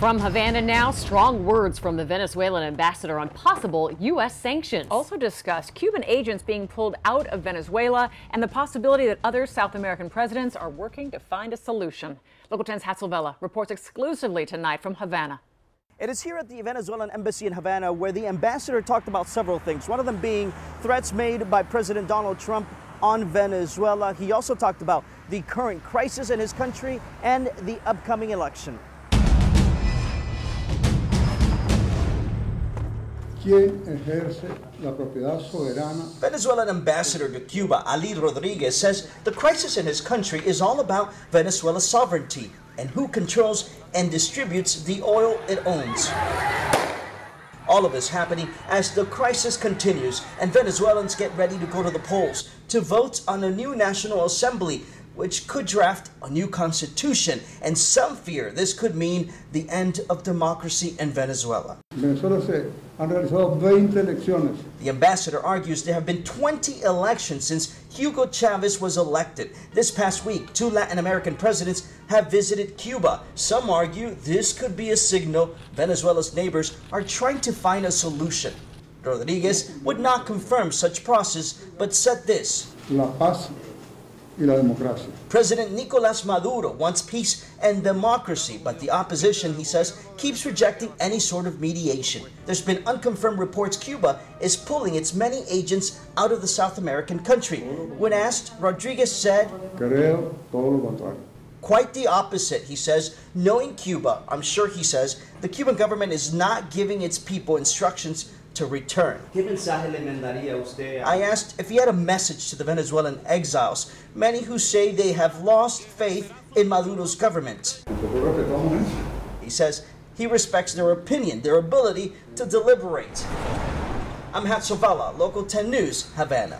From Havana now, strong words from the Venezuelan ambassador on possible U.S. sanctions. Also discussed Cuban agents being pulled out of Venezuela and the possibility that other South American presidents are working to find a solution. Local 10's Hatzel Vela reports exclusively tonight from Havana. It is here at the Venezuelan embassy in Havana where the ambassador talked about several things, one of them being threats made by President Donald Trump on Venezuela. He also talked about the current crisis in his country and the upcoming election. Venezuelan ambassador to Cuba, Ali Rodriguez, says the crisis in his country is all about Venezuela's sovereignty and who controls and distributes the oil it owns. All of this happening as the crisis continues and Venezuelans get ready to go to the polls to vote on a new National Assembly, which could draft a new constitution, and some fear this could mean the end of democracy in Venezuela. The ambassador argues there have been 20 elections since Hugo Chavez was elected. This past week, 2 Latin American presidents have visited Cuba. Some argue this could be a signal Venezuela's neighbors are trying to find a solution. Rodriguez would not confirm such process, but said this: La paz y la democracia. President Nicolás Maduro wants peace and democracy, but the opposition, he says, keeps rejecting any sort of mediation. There's been unconfirmed reports Cuba is pulling its many agents out of the South American country. When asked, Rodriguez said, Creo todo lo contrario. Quite the opposite, he says. Knowing Cuba, I'm sure, he says, the Cuban government is not giving its people instructions to return. I asked if he had a message to the Venezuelan exiles, many who say they have lost faith in Maduro's government. He says he respects their opinion, their ability to deliberate. I'm Hatzel Vela, Local 10 News, Havana.